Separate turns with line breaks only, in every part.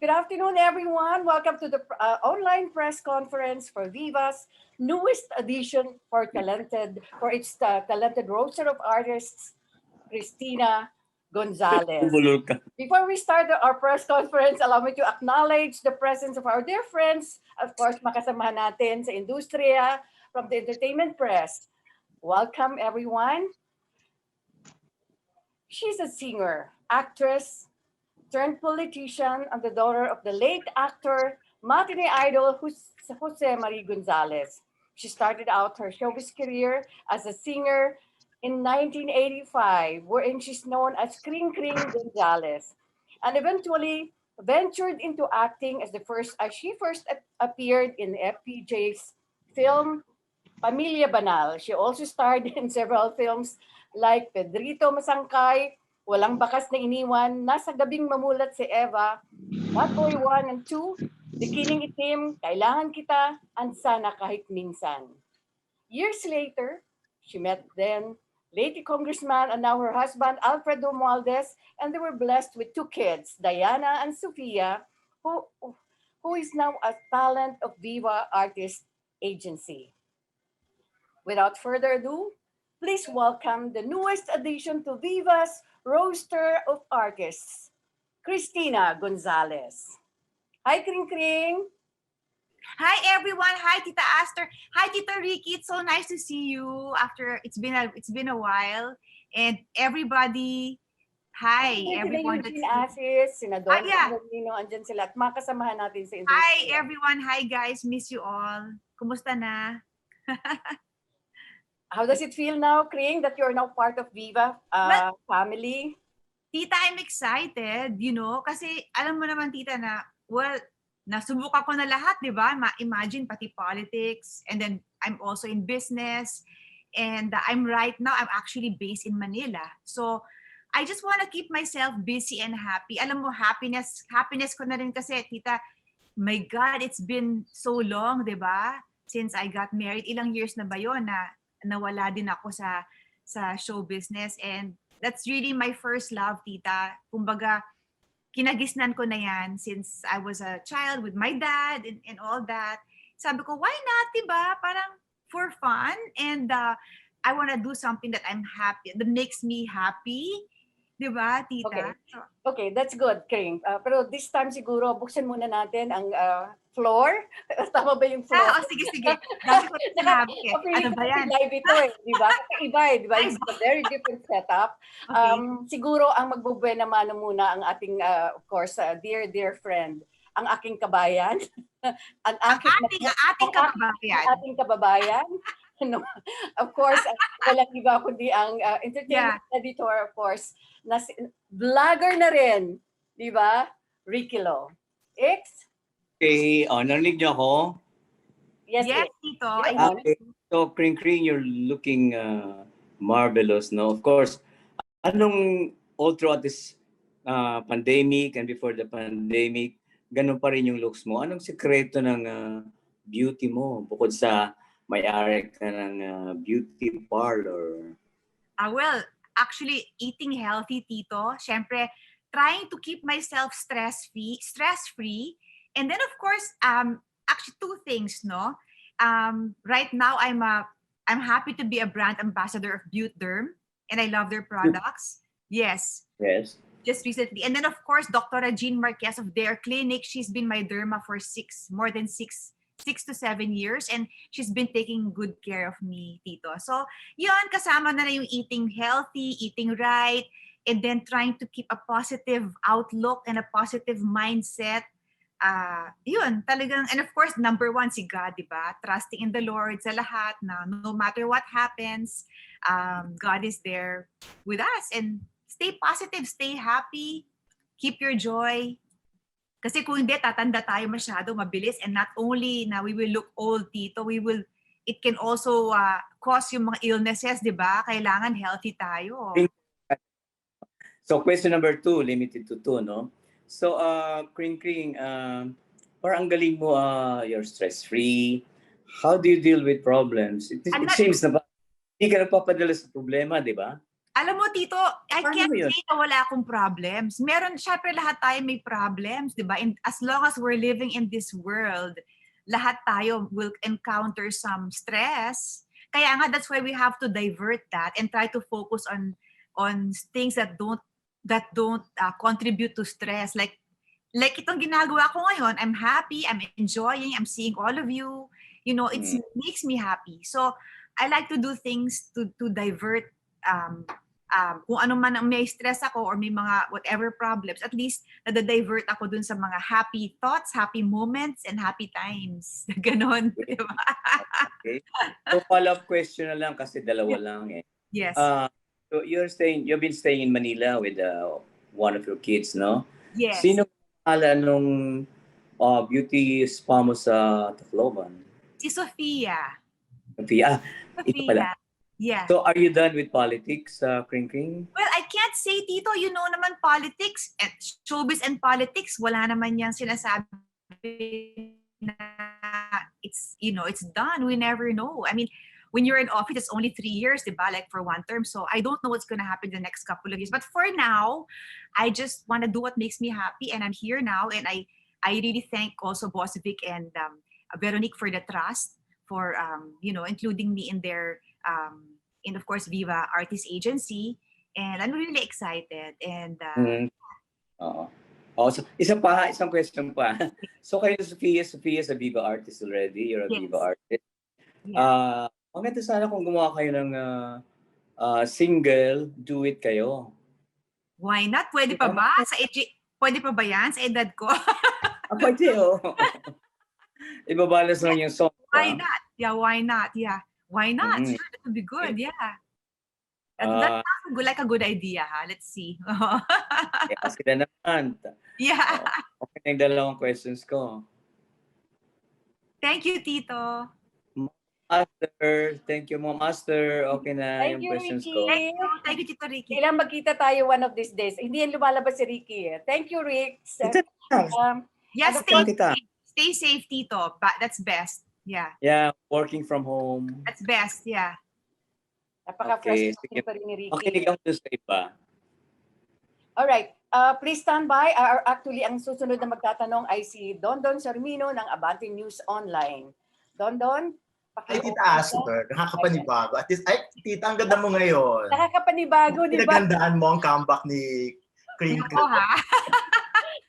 Good afternoon, everyone. Welcome to the online press conference for Viva's newest edition for its talented roster of artists, Cristina Gonzalez. Before we start our press conference, allow me to acknowledge the presence of our dear friends, of course, makasamahan natin sa industriya from the entertainment press. Welcome, everyone. She's a singer, actress, turned politician and the daughter of the late actor, matinee idol Jose Marie Gonzalez. She started out her showbiz career as a singer in 1985, wherein she's known as Kring Kring Gonzalez, and eventually ventured into acting as she first appeared in FPJ's film Pamilya Banal. She also starred in several films like Pedrito Masangkay, Walang Bakas na Iniwan, Nasa Gabing Mamulat si Eva, Bad Boy 1 and 2, Bikining Itim, Kailangan Kita, and Sana Kahit Minsan. Years later, she met then late Congressman and now her husband Alfredo Romualdez, and they were blessed with two kids, Diana and Sofia, who is now a talent of Viva Artist Agency. Without further ado, please welcome the newest addition to Viva's roster of artists, Cristina Gonzalez. Hi, Kring Kring.
Hi everyone. Hi Tita Aster. Hi Tita Ricky. It's so nice to see you after it's been a while. And everybody, hi everyone.
Eugene Asis, Senador Angelino, andyan sila at makasamahan natin sa industry.
Hi everyone. Hi guys. Miss you all. Kumusta na?
How does it feel now, Kring, that you're now part of Viva family?
Tita, I'm excited, kasi alam mo naman, Tita, na, nasubukan ko na lahat, di ba? Imagine, pati politics, and then I'm also in business, and I'm actually based in Manila. So, I just want to keep myself busy and happy. Alam mo, happiness ko na rin kasi, Tita, my God, it's been so long, di ba? Since I got married, ilang years na ba yun na nawala din ako sa show business, and that's really my first love, Tita. Kumbaga, kinagisnan ko na yan since I was a child with my dad and all that. Sabi ko, why not, diba? Parang for fun, and I want to do something that that makes me happy. Diba, Tita?
Okay, that's good, Kring. Pero this time siguro, buksan muna natin ang floor. Tama ba yung floor?
Sige. Dami ko sinabi.
Ano ba yan? Live ito di ba? Kakaiba di ba? It's a very different setup. Okay. Siguro, ang magbubuena mano muna ang ating, of course, dear friend, ang aking kabayan. ang ating kababayan. No, of course, walang iba kundi ang entertainment editor, of course, na vlogger na rin, di ba? Ricky Lo. X?
Okay, narinig niyo ako?
Yes, Tito.
Okay. So, Kring Kring, you're looking marvelous, no? Of course, anong all throughout this pandemic and before the pandemic, ganun pa rin yung looks mo. Anong sekreto ng beauty mo bukod sa may-ari ka ng beauty parlor?
Well, actually, eating healthy, Tito. Siyempre, trying to keep myself stress-free. And then, of course, actually two things, no? Right now, I'm happy to be a brand ambassador of Beautderm, and I love their products. Yes. Just recently. And then, of course, Dr. Jean Marquez of their clinic, she's been my derma for more than 6 to 7 years, and she's been taking good care of me, Tito. So, yun, kasama na yung eating healthy, eating right, and then trying to keep a positive outlook and a positive mindset. Yun, talagang, and of course, number one, si God, di ba? Trusting in the Lord sa lahat, na no matter what happens, God is there with us. And stay positive, stay happy, keep your joy. Kasi kung hindi, tatanda tayo masyado, mabilis. And not only na we will look old, Tito, it can also cause yung mga illnesses, di ba? Kailangan healthy tayo.
So question number 2, limited to 2, no? So, Kring Kring, parang ang galing mo, you're stress-free. How do you deal with problems? It seems na hindi ka nagpapadala sa problema, di ba?
Alam mo, Tito, I
Paano
can't
mo yun?
say na wala akong problems. Meron, syempre lahat tayo may problems, di ba? And as long as we're living in this world, lahat tayo will encounter some stress. Kaya nga, that's why we have to divert that and try to focus on things that don't contribute to stress. Like itong ginagawa ko ngayon, I'm happy, I'm enjoying, I'm seeing all of you. You know, it makes me happy. So I like to do things to divert kung ano man ang may stress ako or may mga whatever problems, at least nada-divert ako dun sa mga happy thoughts, happy moments, and happy times. Ganon. Diba?
Okay. So follow-up question na lang kasi dalawa lang eh.
Yes.
So you've been staying in Manila with one of your kids, no?
Yes.
Sino pangalan nung beauty spa mo sa Tacloban?
Si Sofia.
Sofia. Ito pala.
Yeah.
So are you done with politics, Kring Kring?
Well, I can't say, Tito, you know naman politics, at showbiz and politics, wala naman yang sinasabi na it's, you know, it's done. We never know. I mean, when you're in office, it's only 3 years, diba? Like for one term. So I don't know what's going to happen in the next couple of years. But for now, I just want to do what makes me happy. And I'm here now. And I really thank also Boss Vic and Veronique for the trust, for, you know, including me in their, and of course, Viva Artist Agency. And I'm really excited. And
So isang question pa. So kayo, Sofia is a Viva artist already. You're a
Yes.
Viva artist.
Yeah.
Maganda sana kung gumawa kayo ng single, do it kayo.
Why not? Pwede pa ba? Pwede pa ba yan sa edad ko?
Pwede, oh. Ibabalas lang yung song.
Why not? Yeah, why not? Yeah. Why not? Sure, that would be good. Yeah. That sounds like a good idea, ha? Let's see.
Yeah, sila naman.
Yeah.
Okay na yung dalawang questions ko.
Thank you, Tito.
Master, thank you, Mom Master. Okay na
Thank
yung
you,
questions
Ricky.
ko.
Thank you, Tito Ricky.
Kailangan magkita tayo one of these days. Hindi yan lumalabas si Ricky. Thank you, Rick.
Yes,
Kita.
stay safe, Tito. That's best. Yeah.
Yeah, working from home.
That's best. Yeah.
Napaka-frustrating
sige.
pa rin ni Ricky.
Makinig ako sa iba.
Alright. Please stand by. Actually, ang susunod na magtatanong ay si Dondon Sarmino ng Abante News Online. Dondon?
Ay, Tita Aster, nakakapanibago. At least, ay, Tita, ang ganda mo ngayon.
Nakakapanibago, di ba?
Pinagandaan mo ang comeback ni Kring
Ako, ha?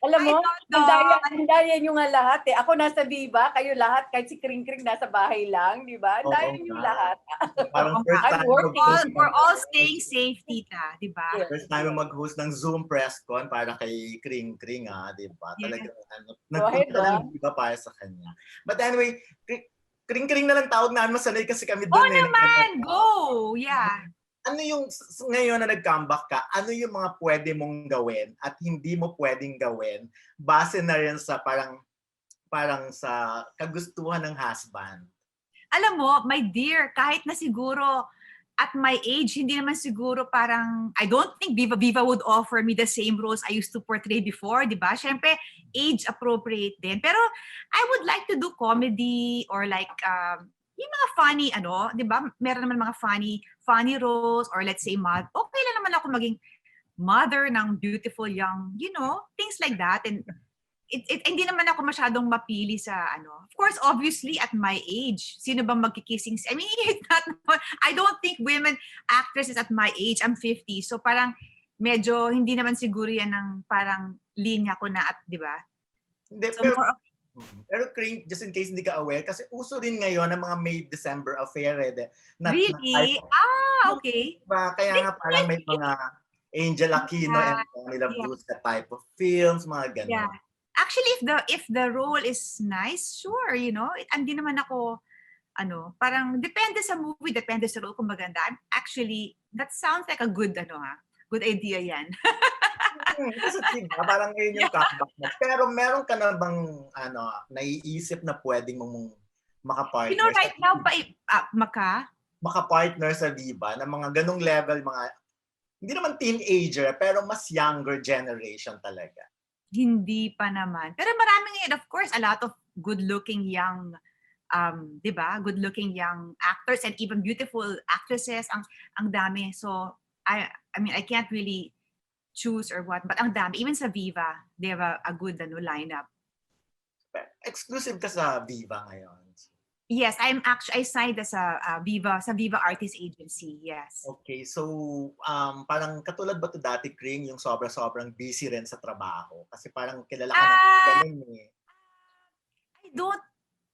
Alam mo,
Dondon.
ang daya nyo nga lahat eh. Ako nasa Viva, kayo lahat, kahit si Kring Kring nasa bahay lang, di ba? Ang daya nyo lahat.
Parang first
I'm
time
working.
We're all staying safe, Tita. Di ba?
Yeah.
First time mag-host ng Zoom press con para kay Kring Kring, di ba?
Yeah.
Talagang
Go ahead,
nagpunta ng Viva para sa kanya. But anyway, Kring Kring na lang tawag na masanay kasi kami
Oh
doon
naman! Go! Yeah.
Ano yung ngayon na nag-comeback ka, ano yung mga pwede mong gawin at hindi mo pwedeng gawin base na rin sa parang sa kagustuhan ng husband?
Alam mo, my dear, kahit na siguro at my age, hindi naman siguro parang, I don't think Viva would offer me the same roles I used to portray before, di ba? Siyempre, age appropriate din. Pero I would like to do comedy or like, yung mga funny, di ba? Meron naman mga funny roles or let's say, okay lang naman ako maging mother ng beautiful young, things like that. And hindi naman ako masyadong mapili sa Of course, obviously, at my age, sino bang magkikissing? I mean, I don't think women actresses at my age, I'm 50. So parang medyo hindi naman siguro yan ng parang linya ko na at, di ba?
Hindi,
So
pero Kring, just in case hindi ka aware, kasi uso rin ngayon ang mga May-December affair.
Really? Okay.
Diba? Kaya nga parang may mga Angel Aquino and Manila Blues that type of films, mga ganun.
Yeah. Actually, if the role is nice, sure, hindi naman ako, parang depende sa movie, depende sa role kung maganda. Actually, that sounds like a good, good idea yan.
Kasi diba, parang ngayon yung comeback mo. Pero meron ka na bang, naiisip na pwedeng mong makapartner?
Right now,
makapartner sa Viva na mga ganong level, mga, hindi naman teenager, pero mas younger generation talaga.
Hindi pa naman. Pero marami ngayon, of course, a lot of good-looking young, good-looking young actors and even beautiful actresses. Ang dami. So, I mean, I can't really choose or what, but ang dami. Even sa Viva, they have a good lineup.
Exclusive ka sa Viva ngayon.
Yes, I signed as a Viva Artist Agency. Yes.
Okay, so parang katulad ba to dati, Kring, yung sobrang busy rin sa trabaho? Kasi parang kilala ka na ganun eh.
I don't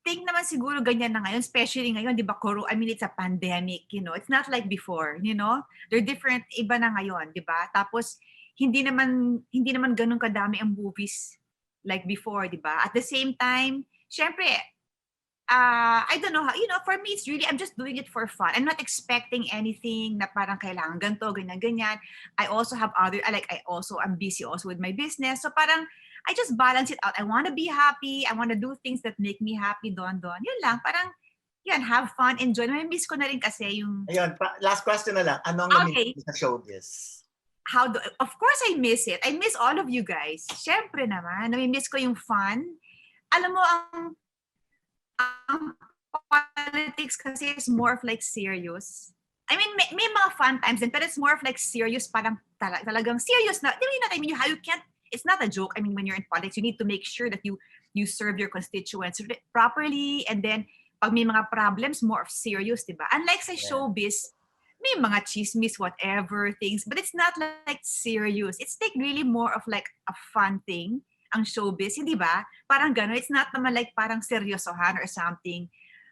think naman siguro ganyan na ngayon, especially ngayon, di ba, I mean, it's a pandemic, you know, it's not like before, you know, they're different, iba na ngayon, di ba? Tapos, hindi naman ganun kadami ang movies like before, di ba? At the same time, syempre, I don't know how, you know, for me, it's really, I'm just doing it for fun. I'm not expecting anything na parang kailangan ganito, ganyan. I also have I'm busy also with my business. So parang, I just balance it out. I want to be happy. I want to do things that make me happy, Don. Yun lang, parang, yan, have fun, enjoy. Miss ko na rin kasi yung...
Ayun, last question na lang. Ano ang
Okay.
namiss sa showbiz?
Of course, I miss it. I miss all of you guys. Syempre naman, nami-miss ko yung fun. Alam mo, ang politics kasi is more of like serious. I mean, may mga fun times din, but it's more of like serious, parang talagang serious na. You know what I mean? How you can't, it's not a joke. I mean, when you're in politics, you need to make sure that you serve your constituents properly, and then pag may mga problems, more of serious, diba? Unlike sa showbiz, may mga chismis, whatever things, but it's not like serious. It's like really more of like a fun thing, ang showbiz, hindi ba? Parang gano'n. It's not naman like parang seryosohan or something.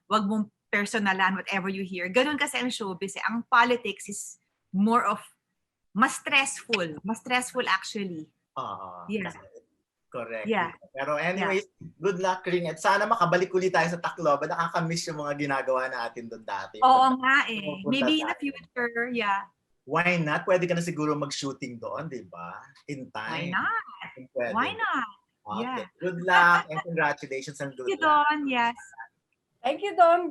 Wag mong personalan, whatever you hear. Ganun kasi ang showbiz. Ang politics is more of mas stressful. Mas stressful actually. Yeah.
Correct.
Yeah.
Pero anyways, good luck rin. At sana makabalik ulit tayo sa Tacloban. Nakakamiss yung mga ginagawa natin doon dati.
Oo nga eh.
Pupunta
Maybe in the
tayo.
future, yeah.
Why not? Pwede ka na siguro mag-shooting doon, di ba? In
Why
time.
not?
Pwede.
Why not?
Okay.
Yeah.
Good luck and congratulations and good
Thank you,
luck.
Don. Yes.
Thank you, Don.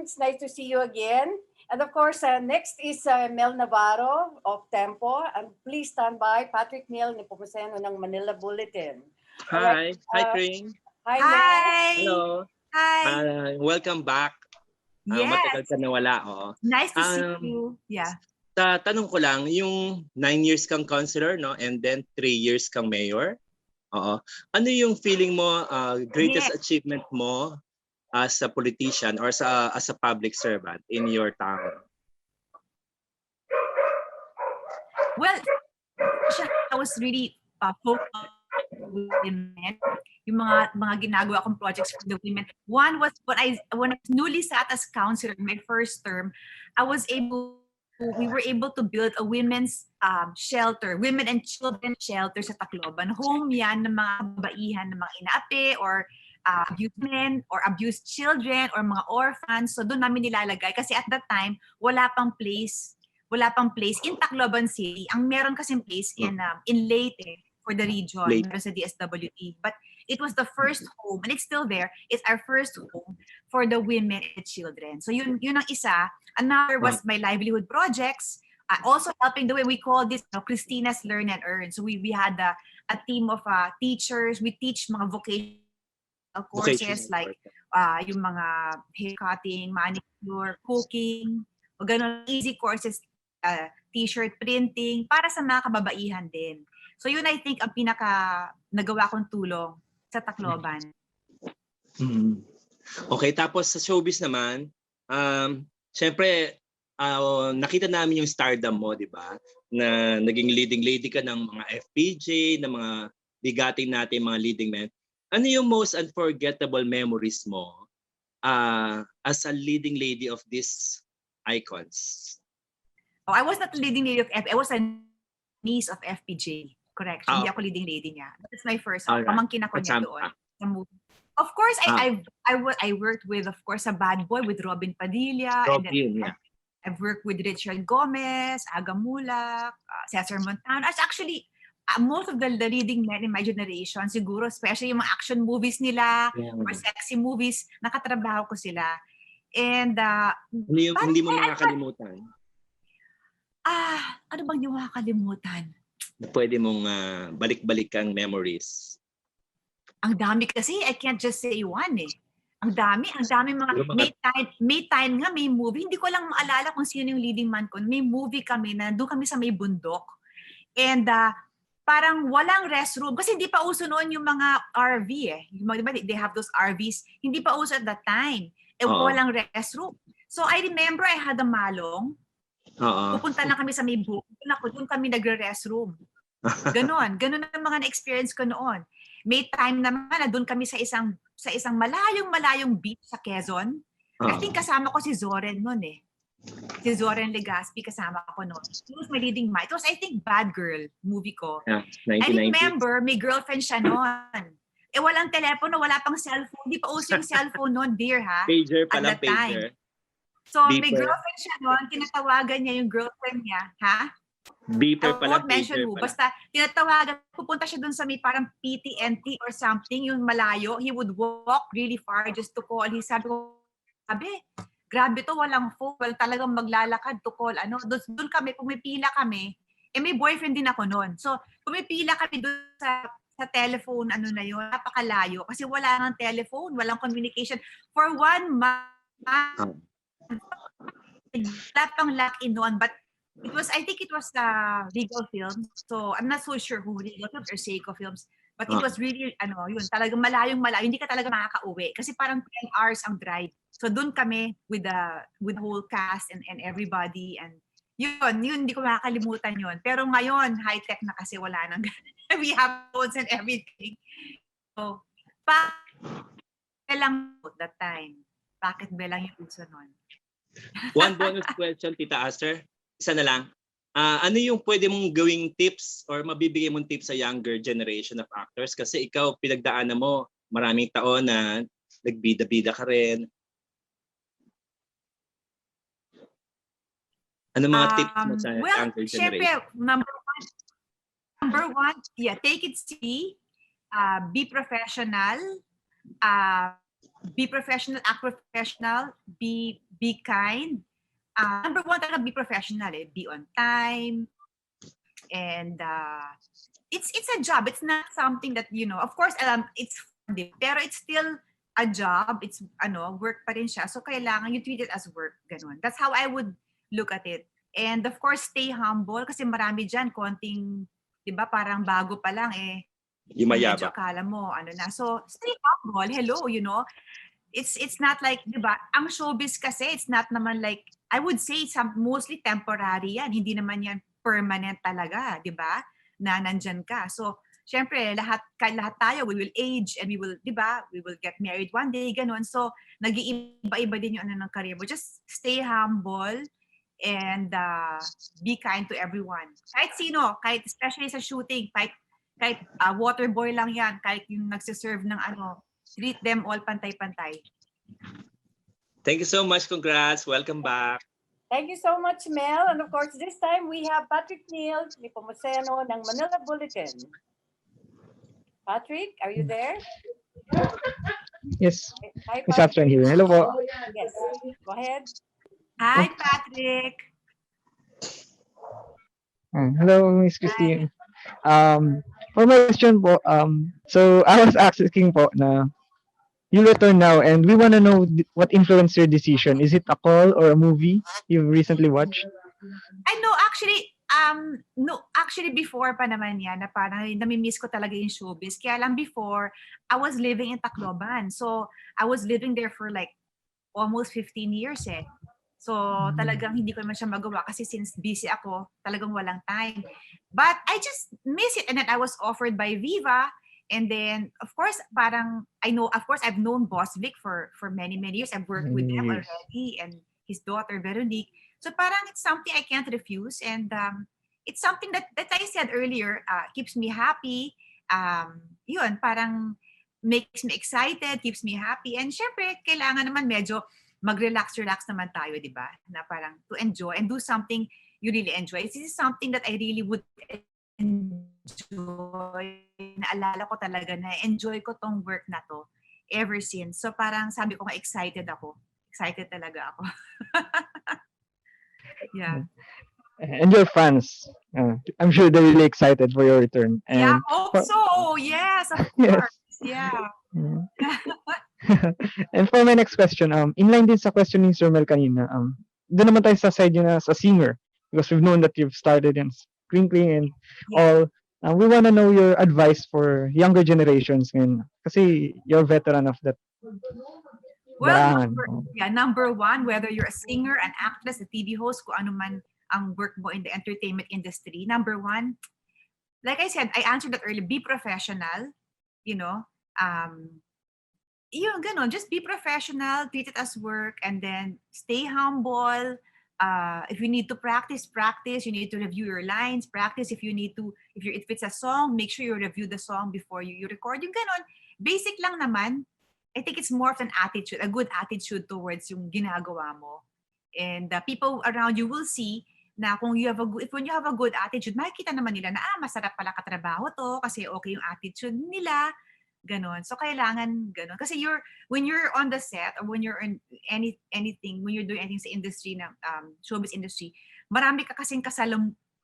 It's nice to see you again. And of course, next is Mel Navarro of Tempo. And please stand by. Patrick Neal, Nepomuceno ng Manila Bulletin.
Hi.
Alright,
Hi, Kring.
Hi, Mel.
Hi.
Hello.
Hi.
Welcome back.
Yes.
Matagal ka nawala. Oo.
Nice to see
Um,
you. Yeah.
Tanong ko lang, yung 9 years kang councilor, no? And then 3 years kang mayor. Oo. Ano yung feeling mo, greatest achievement mo as a politician or as a public servant in your town?
Well, I was really focused on women. Yung mga ginagawa kong projects for the women. One was when I newly sat as councilor in my first term, we were able to build a women's shelter, women and children shelter sa Tacloban. Home yan ng mga kabaihan ng mga inaapi or abused men or abused children or mga orphans. So doon namin nilalagay kasi at that time wala pang place in Tacloban City. Ang meron kasing place in Leyte for the region, meron sa DSWD. But it was the first home, and it's still there. It's our first home for the women and children. So yun ang isa. Another was my livelihood projects. Also helping the way we call this Christina's Learn and Earn. So we had a team of teachers. We teach mga vocational courses like yung mga hair cutting, manicure, cooking, o ganun, easy courses, t-shirt printing, para sa mga kababaihan din. So yun, I think, ang nagawa kong tulong sa Tacloban.
Okay, tapos sa showbiz naman, syempre, nakita namin yung stardom mo, di ba? Na naging leading lady ka ng mga FPJ, ng mga bigating natin, mga leading men. Ano yung most unforgettable memories mo as a leading lady of these icons?
Oh, I was not the leading lady of FPJ. I was a niece of FPJ. Correct. Hindi ako leading lady niya. That's my first. Pamangkin ako niya doon. Of course, I worked with, of course, a bad boy with Robin Padilla. And then I've worked with Richard Gomez, Aga Mulak, Cesar Montano. Actually, most of the leading men in my generation, siguro, especially yung mga action movies nila, or sexy movies, nakatrabaho ko sila. And,
hindi mo makakalimutan?
Ano bang hindi mo makakalimutan?
Pwede mong balik-balikan memories.
Ang dami kasi, I can't just say one eh. Ang dami mga
Siguro mga
may time nga may movie. Hindi ko lang maalala kung sino yung leading man ko. May movie kami na doon kami sa may bundok. And parang walang restroom kasi hindi pa uso noon yung mga RV eh. Yung mga, diba, they have those RVs. Hindi pa uso at that time.
Oo.
Walang restroom. So I remember I had a malong.
Oo.
Pupunta lang kami sa may book. Doon kami nagre-restroom. Ganon ang mga na-experience ko noon. May time naman na doon kami sa isang malayong beach sa Quezon. I think kasama ko si Zoren noon eh. Si Zoren Legaspi kasama ko noon. He was my leading man. It was I think Bad Girl movie ko.
Yeah,
I
1990.
remember may girlfriend siya noon. Walang telepono, wala pang cellphone. Hindi pa uso yung cellphone noon, dear ha.
Pager pa
At
lang,
that time.
pager.
So
Beeper.
may girlfriend siya noon, tinatawagan niya yung girlfriend niya, ha?
Beeper
I
pa lang,
won't mention
pager
who.
pa lang.
Basta tinatawagan, pupunta siya dun sa may parang PTNT or something, yung malayo. He would walk really far just to call. Sabi, grabe to, walang phone. Well, talagang maglalakad to call. Doon kami, pumipila kami. May boyfriend din ako noon. So, pumipila kami doon sa telephone, na yun, napakalayo. Kasi wala nang telephone, walang communication. For 1 month, wala pang lock-in noon, but I think it was Regal Films. So, I'm not so sure who Regal Films or Seiko Films. But it was really, yun, talagang malayo. Hindi ka talaga makaka-uwi. Kasi parang 10 hours ang drive. So, doon kami with the whole cast and everybody. And yun, hindi ko makakalimutan yun. Pero ngayon, high-tech na kasi wala nang we have phones and everything. So, lang at that time. Bakit ba lang yung uso nun?
One bonus question, Tita Aster. Isa na lang. Ano yung pwede mong gawing tips or mabibigay mong tips sa younger generation of actors? Kasi ikaw, pinagdaanan mo maraming taon na nagbida-bida ka rin. Ano mga tips mo sa younger generation?
Syempre, number one, yeah, take it easy. Be professional. Be professional, act professional. Be kind. Number one, talaga be professional. Be on time. And it's a job. It's not something that, of course, it's fun, pero it's still a job. It's work pa rin siya. So kailangan you treat it as work. Ganun. That's how I would look at it. And of course, stay humble kasi marami dyan, konting, di ba, parang bago pa lang
Yung mayaba.
Medyo akala mo, na. So, stay humble. Hello, It's not like, di ba, ang showbiz kasi, it's not naman like, I would say, mostly temporary yan. Hindi naman yan permanent talaga, di ba? Na nandyan ka. So, syempre, lahat tayo, we will age and we will, di ba, we will get married one day, ganun. So, nag-iiba-iba din yung ng career mo. Just stay humble and be kind to everyone. Kahit sino, kahit especially sa shooting, kahit water boy lang yan, kahit yung nagsiserve ng treat them all pantay-pantay.
Thank you so much. Congrats. Welcome back.
Thank you so much, Mel. And of course, this time we have Patrick Neal Nepomuceno ng Manila Bulletin. Patrick, are you there?
Yes.
Hi,
Miss Atran here. Hello po.
Yes. Go ahead.
Hi, Patrick.
Hello, Miss Christine. For my question po, so I was asking po na you return now and we want to know what influenced your decision. Is it a call or a movie you've recently watched?
I know, actually before pa naman yan, na parang namimiss ko talaga yung showbiz. Kaya lang before, I was living in Tacloban. So, I was living there for like almost 15 years So, talagang hindi ko naman siya magawa kasi since busy ako, talagang walang time. But I just miss it. And then I was offered by Viva. And then, of course, parang, I've known Boss Vic for many, many years. I've worked with them already and his daughter, Veronique. So parang it's something I can't refuse. And it's something that I said earlier, keeps me happy. Yun, parang makes me excited, keeps me happy. And syempre, kailangan naman medyo mag-relax naman tayo, di ba? Na parang to enjoy and do something you really enjoy. This is something that I really would enjoy. Naalala ko talaga na enjoy ko tong work na to ever since. So parang sabi ko nga excited ako. Excited talaga ako. Yeah.
And your fans, I'm sure they're really excited for your return. And
yeah, I hope so. Yes, of
Yes.
course. Yeah.
And for my next question, inline din sa question ni Sir Mel kanina, doon naman tayo sa side yun as a singer because we've known that you've started in sprinkling and all. We want to know your advice for younger generations ngayon kasi you're veteran of that
Well,
larangan.
number one, whether you're a singer, an actress, a TV host, kung ano man ang work mo in the entertainment industry, number one, like I said, I answered that earlier, be professional, you know, yun, ganon, just be professional, treat it as work, and then stay humble. If you need to practice, practice. You need to review your lines, practice. If it's a song, make sure you review the song before you record. Yung ganon, basic lang naman. I think it's more of an attitude, a good attitude towards yung ginagawa mo. And people around you will see na when you have a good attitude, makikita naman nila na masarap pala katrabaho to kasi okay yung attitude nila. Ganon. So kailangan ganon. Kasi when you're on the set or when you're in anything, when you're doing anything sa industry na showbiz industry, marami ka kasing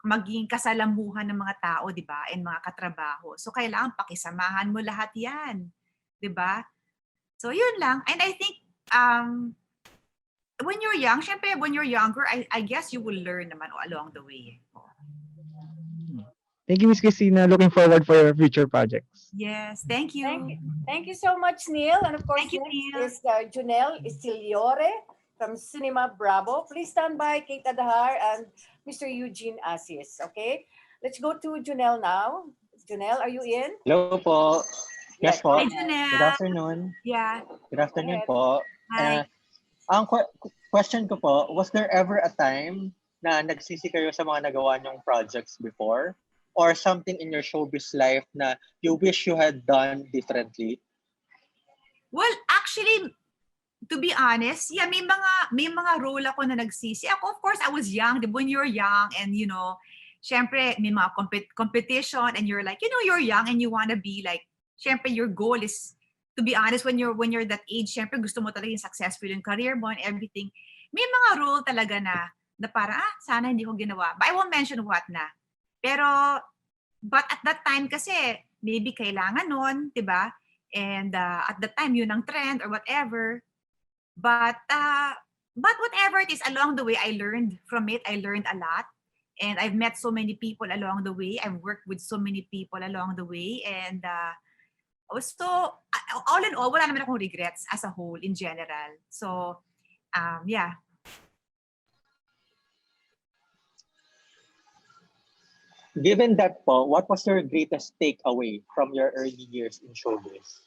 magiging kasalamuhan ng mga tao, di ba? And mga katrabaho. So kailangan pakisamahan mo lahat yan. Di ba? So yun lang. And I think when you're young, syempre when you're younger, I guess you will learn naman along the way.
Thank you, Miss Christina. Looking forward for your future projects.
Yes, thank you.
Thank you so much, Neil. And of course,
Thank you,
next
Neil.
is Junel Istiliore from Cinema Bravo. Please stand by, Kate Adahar and Mr. Eugene Asis. Okay, let's go to Junel now. Junel, are you in?
Hello po. Yes po.
Hi, Janelle.
Good afternoon.
Yeah.
Good afternoon
Go
po.
Hi.
Ang question ko po, was there ever a time na nagsisi kayo sa mga nagawa niyong projects before? Or something in your showbiz life na you wish you had done differently?
Well, actually, to be honest, yeah, may mga role ako na nagsisi. Ako, of course, I was young. When you're young and, you know, syempre, may mga competition and you're like, you know, you're young and you want to be like, syempre, your goal is, to be honest, when you're that age, syempre, gusto mo talaga yung successful yung career mo and everything. May mga role talaga na para, sana hindi ko ginawa. But I won't mention what na. Pero, but at that time kasi, maybe kailangan nun, diba? And at that time, yun ang trend or whatever. But whatever it is, along the way, I learned from it. I learned a lot. And I've met so many people along the way. I've worked with so many people along the way. And so, all in all, wala naman akong regrets as a whole in general. So, yeah.
Given that po, what was your greatest takeaway from your early years in showbiz?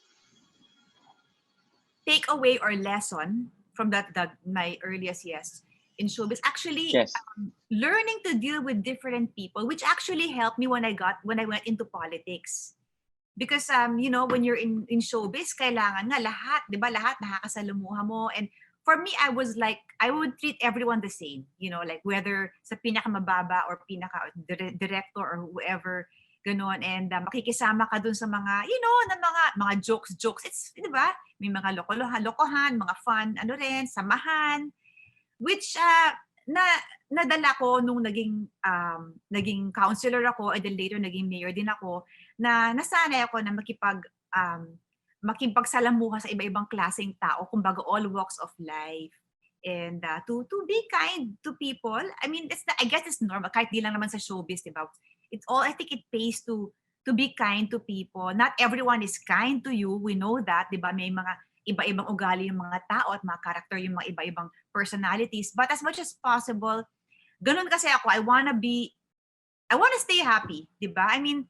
Takeaway or lesson from my earliest years in showbiz? Actually,
Yes.
Learning to deal with different people, which actually helped me when I went into politics. Because you know, when you're in showbiz, kailangan nga lahat, 'di ba? Lahat nakakasalamuha mo. And for me, I was like, I would treat everyone the same, you know, like whether sa pinakamababa or director or whoever, ganon. And makikisama ka dun sa mga, you know, na mga jokes. It's, di ba? May mga lokohan, mga fun, samahan, which nadala ko nung naging counselor ako, and then later naging mayor din ako, na nasanay ako na makipagsalamuha sa iba-ibang klaseng tao, kumbaga all walks of life. And to be kind to people. I mean, I guess it's normal, kahit di lang naman sa showbiz, diba? I think it pays to be kind to people. Not everyone is kind to you. We know that, diba? May mga iba-ibang ugali yung mga tao at mga character yung mga iba-ibang personalities. But as much as possible, ganun kasi ako, I wanna stay happy, diba? I mean,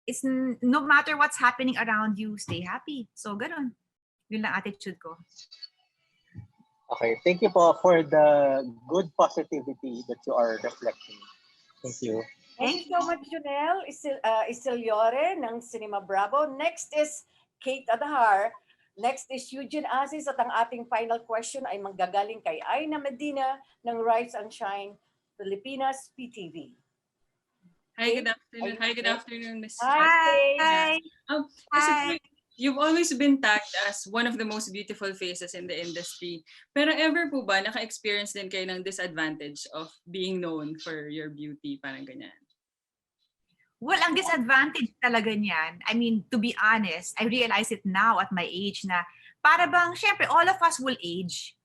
it's no matter what's happening around you, stay happy. So, ganun. Yun lang attitude ko.
Okay, thank you po for the good positivity that you are reflecting. Thank you.
Thank you so much, Junel Istiliore ng Cinema Bravo. Next is Kate Adahar. Next is Eugene Asis. At ang ating final question ay manggagaling kay Aina Medina ng Rise and Shine Pilipinas PTV.
Hi, good afternoon. Hi, good afternoon, Ms.
Hi.
Kasi you've always been tagged as one of the most beautiful faces in the industry. Pero ever po ba naka-experience din kayo ng disadvantage of being known for your beauty? Parang ganyan.
Well, ang disadvantage talaga niyan, I mean, to be honest, I realize it now at my age na para bang, syempre, all of us will age.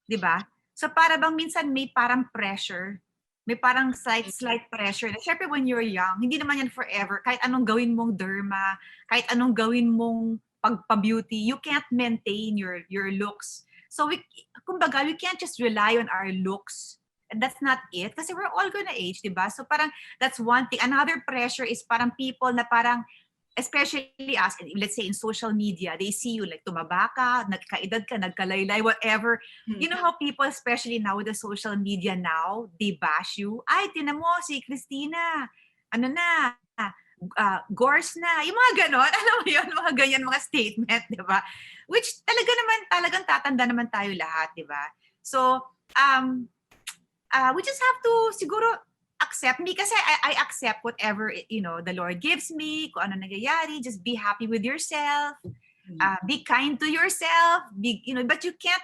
Di ba? So para bang minsan may parang pressure, may parang slight pressure. Na syempre when you're young, hindi naman yan forever. Kahit anong gawin mong derma, kahit anong gawin mong pagpa-beauty, you can't maintain your looks. So kumbaga, we can't just rely on our looks. And that's not it. Kasi we're all gonna age, di ba? So parang that's one thing. Another pressure is parang people na parang, especially us, let's say in social media, they see you like tumaba ka, nagkaedad ka, nagkalaylay, whatever. You know how people, especially now with the social media now, they bash you. Ay, tinan mo si Christina, ano na, gores na, yung mga ganon, alam mo yun, mga ganyan, mga statement, di ba? Which talagang tatanda naman tayo lahat, di ba? So, we just have to, siguro, accept me kasi I accept whatever the Lord gives me, kung ano nangyayari. Just be happy with yourself, be kind to yourself, but you can't.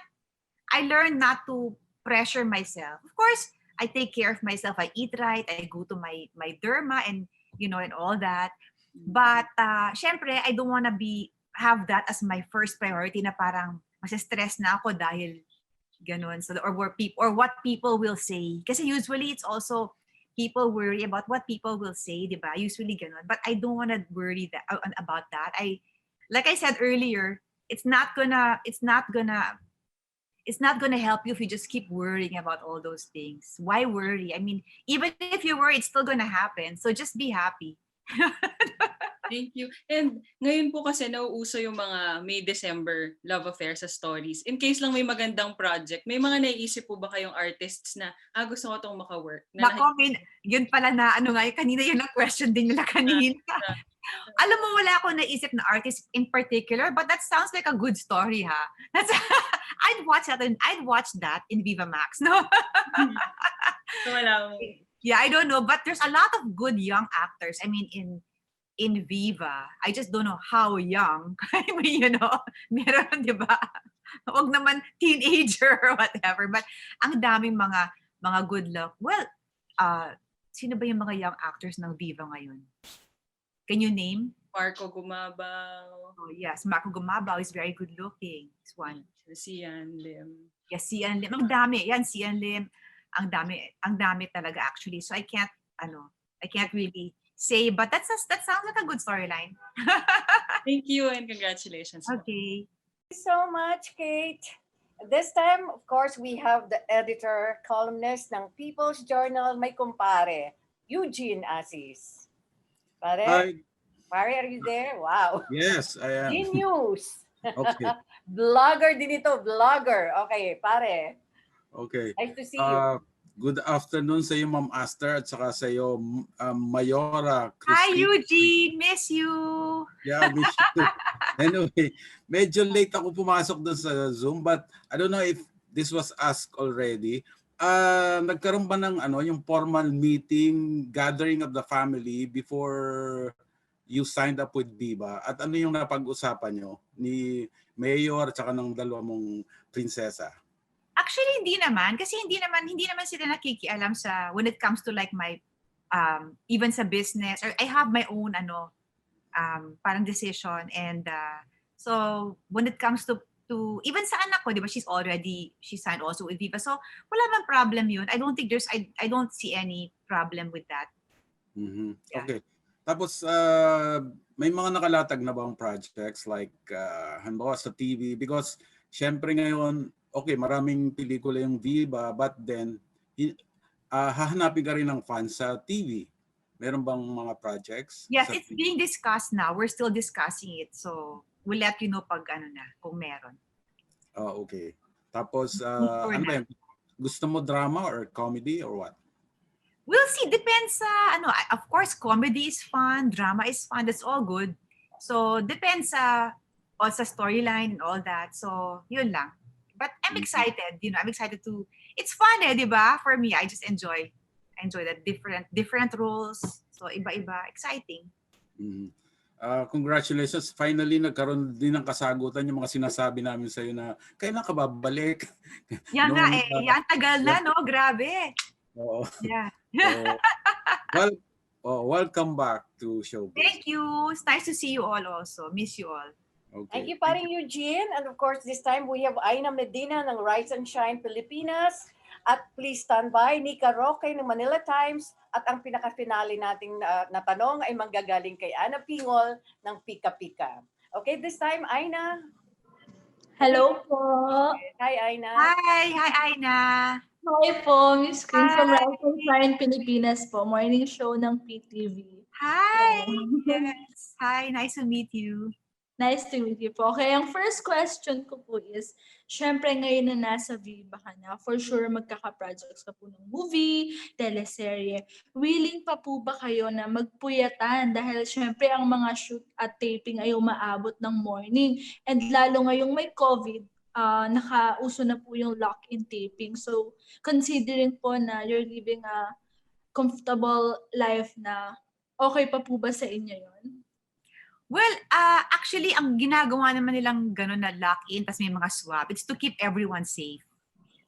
I learned not to pressure myself. Of course, I take care of myself. I eat right. I go to my derma and and all that. But syempre, I don't wanna have that as my first priority na parang stress na ako dahil ganun. So or what people will say. Kasi usually it's also people worry about what people will say, di ba? Usually ganun. But I don't want to worry about that. Like I said earlier, it's not gonna help you if you just keep worrying about all those things. Why worry? I mean, even if you worry, it's still gonna happen. So just be happy.
Thank you. And ngayon po kasi nauuso yung mga May December love affair sa stories. In case lang may magandang project, may mga naiisip po ba kayong artists na gusto ko itong maka-work?
Nako, yun pala na kanina yun ang question din nila kanina. Alam mo, wala akong naisip na artist in particular, but that sounds like a good story, ha? I'd watch that in Viva Max, no?
So wala mo.
Yeah, I don't know, but there's a lot of good young actors. I mean, in Viva, I just don't know how young. I mean, meron, di ba? Huwag naman teenager or whatever. But ang daming mga good luck. Well, sino ba yung mga young actors ng Viva ngayon? Can you name?
Marco Gumabaw.
Oh, yes, Marco Gumabaw is very good looking. This one.
Sian Lim.
Yes, Sian Lim. Ang dami. Yan, Sian Lim. Ang dami talaga actually. So I can't really say, but that sounds like a good storyline.
Thank you and congratulations.
Okay.
Thank you so much, Kate. This time, of course, we have the editor, columnist ng People's Journal, may kumpare, Eugene Assis. Pare?
Hi.
Pare, are you there? Wow.
Yes, I am.
Genius.
Okay.
Vlogger din ito, vlogger. Okay, pare.
Okay.
Nice to see you.
Good afternoon sa iyo, Ma'am Aster, at saka sa iyo, Mayora.
Hi,
Christine.
Eugene. Miss you.
Yeah, miss you too. Anyway, medyo late ako pumasok doon sa Zoom, but I don't know if this was asked already. Nagkaroon ba ng yung formal meeting, gathering of the family before you signed up with Viva? At ano yung napag-usapan nyo ni Mayor at saka ng dalawa mong prinsesa?
Actually, hindi naman. Kasi hindi naman sila nakikialam sa when it comes to like my, even sa business. Or I have my own, parang decision. And so, when it comes to even sa anak ko, di ba, she signed also with Viva. So, wala bang problem yun. I don't think I don't see any problem with that.
Mm-hmm.
Yeah.
Okay. Tapos, may mga nakalatag na bang projects like, halimbawa sa TV? Because, syempre ngayon, okay, maraming pelikula yung Viva, but then, hahanapin ka rin ng fans sa TV. Meron bang mga projects?
Yes, it's being discussed now. We're still discussing it. So, we'll let you know pag kung meron.
Oh, okay. Tapos, ano ba yun? Gusto mo drama or comedy or what?
We'll see. Depends sa, of course, comedy is fun, drama is fun, that's all good. So, depends sa storyline and all that. So, yun lang. But I'm excited, I'm excited to, it's fun di ba? For me, I just enjoy that different roles. So, iba-iba, exciting.
Mm-hmm. Congratulations. Finally, nagkaroon din ng kasagutan yung mga sinasabi namin sa iyo na kailan ka babalik?
Yan nga yan tagal na, no? Grabe.
Oo.
Yeah.
Welcome back to Showbiz.
Thank you. It's nice to see you all also. Miss you all.
Okay.
Thank you, paring Eugene. And of course, this time we have Aina Medina ng Rise and Shine Pilipinas. At please stand by, Nika Roque ng Manila Times. At ang pinaka-finale nating na tanong ay manggagaling kay Ana Pingol ng Pika Pika. Okay, this time, Aina.
Hello po.
Hi, Aina.
Hi Aina.
Hi po, Miss Queen from
Hi.
Rise and Shine Pilipinas po. Morning show ng PTV.
Hi.
Yeah.
Yes. Hi, nice to meet you.
Nice to meet you po. Okay, ang first question ko po is, syempre ngayon na nasa Viva ka na, for sure magkaka-projects ka po ng movie, teleserye. Willing pa po ba kayo na magpuyatan dahil syempre ang mga shoot at taping ay umaabot ng morning and lalo ngayong may COVID, nakauso na po yung lock-in taping. So considering po na you're living a comfortable life na, okay pa po ba sa inyo yun?
Well, actually, ang ginagawa naman nilang gano'n na lock-in, tas may mga swab, it's to keep everyone safe.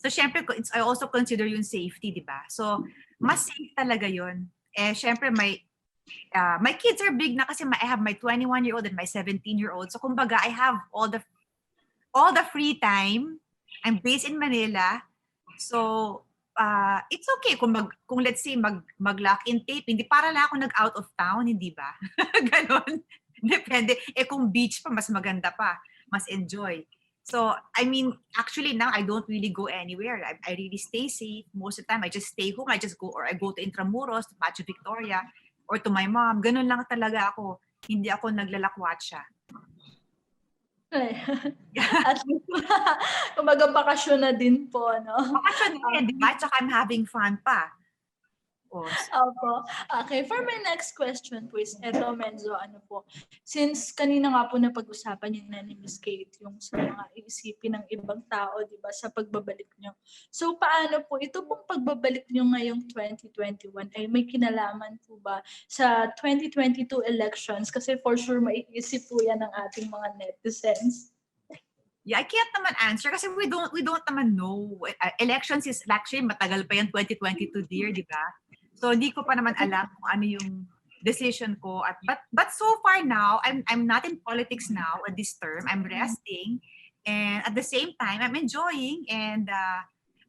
So, syempre, I also consider yung safety, di ba? So, mas safe talaga yun. Eh, syempre, my kids are big na kasi I have my 21-year-old and my 17-year-old. So, kumbaga, I have all the free time. I'm based in Manila. So, it's okay kung let's say mag-lock-in tape, hindi para lang ako nag-out of town, hindi ba? Ganon. Depende. Eh kung beach pa, mas maganda pa. Mas enjoy. So, I mean, actually now I don't really go anywhere. I really stay safe. Most of the time, I just stay home. I go to Intramuros, to Pacho Victoria, or to my mom. Ganun lang talaga ako. Hindi ako naglalakwatsa.
At least, kumbaga bakasyon na din po, no?
Bakasyon din, di ba? Tsaka I'm having fun pa.
Opo. Okay, for my next question po is, eto medyo po, since kanina nga po napag-usapan niyo na ni Miss Kate yung sa mga iisipin ng ibang tao, di ba, sa pagbabalik niyo. So, paano po, ito pong pagbabalik niyo ngayong 2021 ay may kinalaman po ba sa 2022 elections? Kasi for sure, maiisip po yan ng ating mga netizens.
Yeah, I can't naman answer kasi we don't naman know. Elections is actually matagal pa yan, 2022 dear, di ba? So hindi ko pa naman alam kung ano yung decision ko. But so far now, I'm not in politics now at this term. I'm resting, and at the same time, I'm enjoying. And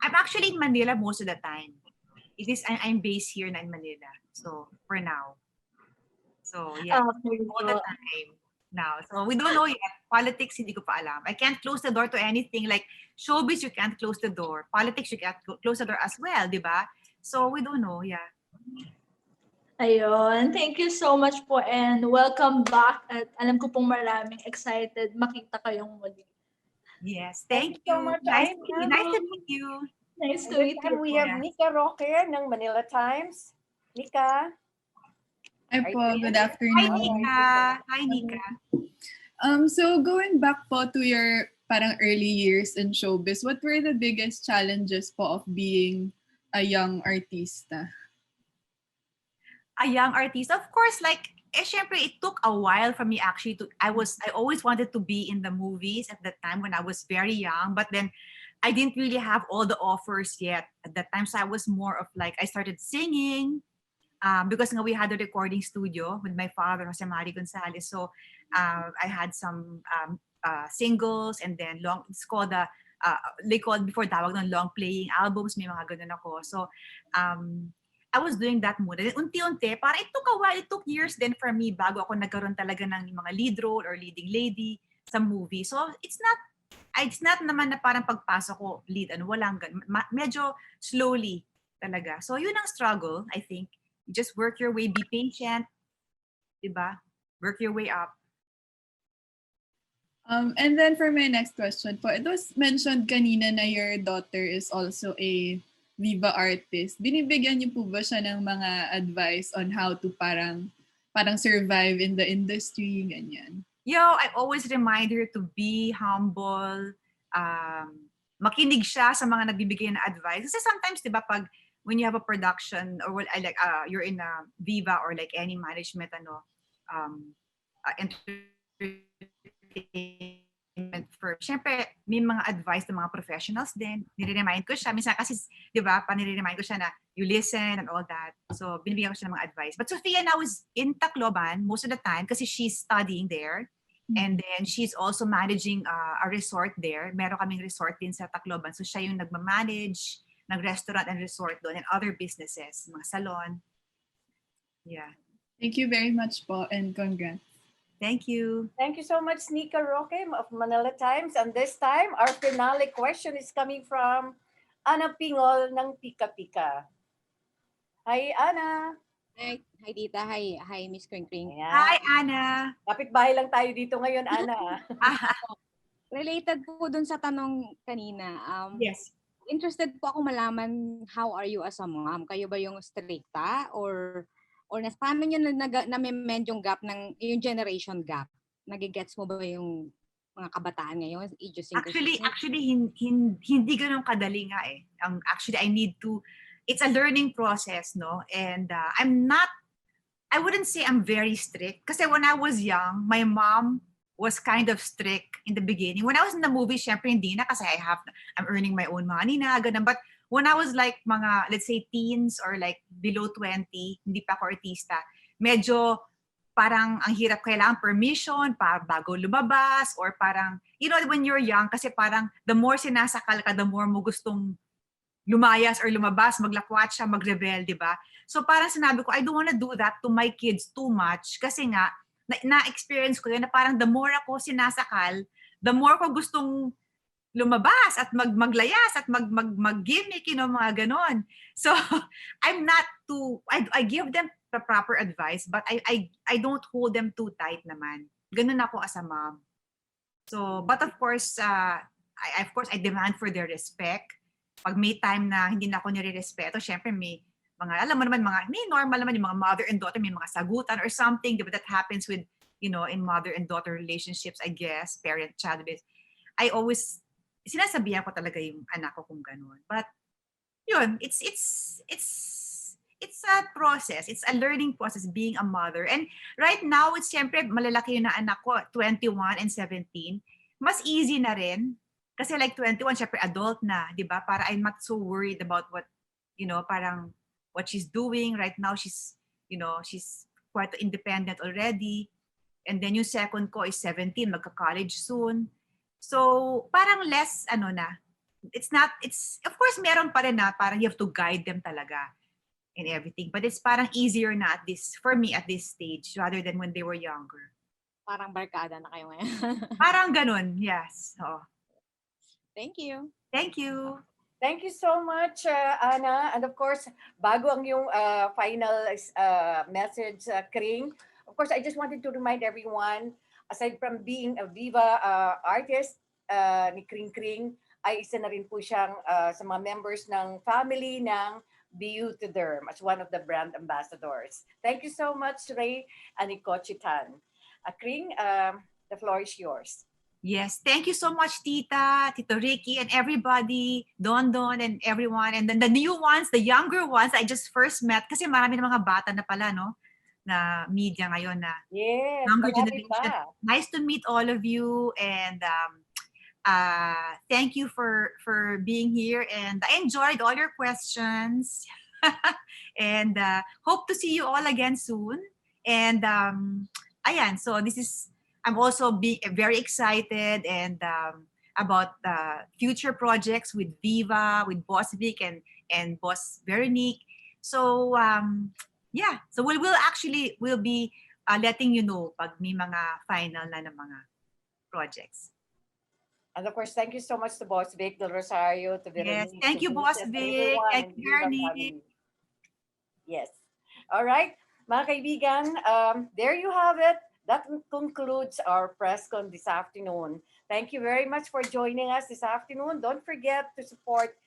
I'm actually in Manila most of the time. I'm based here in Manila. So for now, so yeah, all the time now. So we don't know yet. Politics, hindi ko pa alam. I can't close the door to anything. Like showbiz, you can't close the door. Politics, you can't close the door as well, di ba? So we don't know, yeah.
Ayun. Thank you so much po and welcome back. At alam ko pong maraming excited makita kayong muli.
Yes, thank you.
So much,
Nice
Aina.
to meet you.
Nice to
This
meet
time
you.
we have Nika Roque ng Manila Times. Nika.
Hi po, good
Hi,
afternoon.
Nika. Hi, Nika.
So going back po to your parang early years in showbiz, what were the biggest challenges po of being a young artista?
A young artist, of course, like, syempre, it took a while for me actually I always wanted to be in the movies at that time when I was very young, but then I didn't really have all the offers yet at that time. So I was more of like, I started singing, because we had a recording studio with my father, Jose Mari Gonzalez. So I had some singles and then it's called they called before tawag ng long playing albums, may mga ganun ako. So I was doing that muna. Then unti-unti, parang it took a while, it took years then for me bago ako nagkaroon talaga ng mga lead role or leading lady sa movie. So it's not naman na parang pagpasok ko lead, walang medyo slowly talaga. So yun ang struggle, I think. You just work your way, be patient, diba? Work your way up.
And then for my next question po, it was mentioned kanina na your daughter is also a Viva artist. Binibigyan niyo po ba siya ng mga advice on how to parang survive in the industry, ganyan?
I always remind her to be humble, makinig siya sa mga nagbibigay na advice. Kasi sometimes, di ba, when you have a production or like you're in a Viva or like any management entertainment firm, syempre may mga advice ng mga professionals din. Nire-remind ko siya minsan kasi, di ba, panire-remind ko siya na you listen and all that. So binibigyan ko siya ng mga advice. But Sophia now is in Tacloban most of the time kasi she's studying there. And then she's also managing a resort there. Meron kaming resort din sa Tacloban. So siya yung nagmamanage ng restaurant and resort doon and other businesses, mga salon. Yeah.
Thank you very much po and congrats.
Thank you.
Thank you so much, Nika Roque of Manila Times. And this time, our finale question is coming from Ana Pingol ng Pika Pika. Hi, Ana.
Hi Tita. Hi Miss Kring Kring.
Ayan.
Hi, Ana.
Kapit-bahay lang tayo dito ngayon, Ana.
Related po dun sa tanong kanina.
Yes.
Interested po ako malaman, how are you as a mom? Kayo ba yung stricta or paano nyo na-mend yung gap ng yung generation gap? Nagigets mo ba yung mga kabataan ngayon?
Actually, hindi ganun kadali nga eh. Actually, it's a learning process, no? And I wouldn't say I'm very strict. Kasi when I was young, my mom was kind of strict in the beginning. When I was in the movie, syempre hindi na kasi I'm earning my own money na, ganun. But when I was like mga, let's say, teens or like below 20, hindi pa ako artista, medyo parang ang hirap, kailangan permission bago lumabas or parang, when you're young, kasi parang the more sinasakal ka, the more mo gustong lumayas or lumabas, maglakwatsa, mag-rebel, di ba? So parang sinabi ko, I don't wanna do that to my kids too much kasi nga, na-experience ko yun na parang the more ako sinasakal, the more ko gustong lumabas at maglayas at mag-gimmick, mga ganon. So I'm not I give them the proper advice, but I don't hold them too tight naman. Ganun ako as a mom. So, but of course, I demand for their respect. Pag may time na hindi na ako nire-respeto, syempre may mga, alam mo naman, may normal naman yung mga mother and daughter, may mga sagutan or something, diba, that happens with, in mother and daughter relationships, I guess, parent-child. I always, sinasabihan ko talaga yung anak ko kung ganun. But, yun, it's a process. It's a learning process being a mother. And right now, it's syempre, malalaki yung na anak ko, 21 and 17. Mas easy na rin. Kasi like 21, syempre adult na, di ba? Para I'm not so worried about what, parang what she's doing. Right now, she's quite independent already. And then yung second ko is 17, magka-college soon. So, parang less, of course, meron pa rin na, parang you have to guide them talaga and everything. But it's parang easier na for me at this stage, rather than when they were younger.
Parang barkada na kayo ngayon.
Parang ganun, yes. Oh.
Thank you.
Thank you.
Thank you so much, Ana. And of course, bago ang yung final message, Kring, of course, I just wanted to remind everyone, aside from being a Viva artist, ni Kring Kring, ay isa na rin po siyang sa mga members ng family ng Beautyderm as one of the brand ambassadors. Thank you so much, Ray and Kochitan. Kring, the floor is yours.
Yes, thank you so much, Tito Ricky, and everybody, Don and everyone. And then the new ones, the younger ones, I just first met, kasi marami na mga bata na pala, no? Na media ngayon na
yes,
younger generation. Nice to meet all of you, and thank you for being here. And I enjoyed all your questions. And hope to see you all again soon. And ayan, so I'm also very excited and about future projects with Viva, with Boss Vic and Boss Veronique. So yeah, so we'll be letting you know pag may mga final na ng mga projects.
And of course, thank you so much to Boss Vic Del Rosario, to Veronique.
Yes, thank you, Boss Vic. Thank you, Veronique.
Yes. All right, mga kaibigan, there you have it. That concludes our press con this afternoon. Thank you very much for joining us this afternoon. Don't forget to support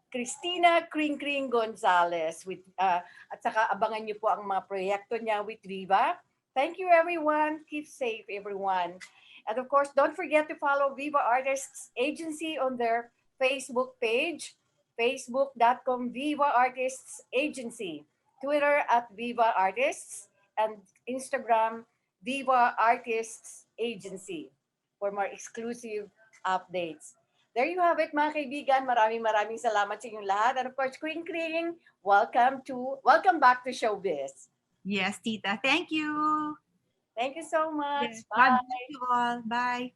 Cristina Kring Kring Gonzalez at saka abangan niyo po ang mga proyekto niya with Viva. Thank you, everyone. Keep safe, everyone. And of course, don't forget to follow Viva Artists Agency on their Facebook page, facebook.com Viva Artists Agency, Twitter at Viva Artists, and Instagram Viva Artists Agency for more exclusive updates. There you have it, mga kaibigan. Maraming salamat sa inyong lahat. And of course, Kring Kring, welcome back to Showbiz.
Yes, Tita. Thank you.
Thank you so much.
God
Bye.
bless you all. Bye.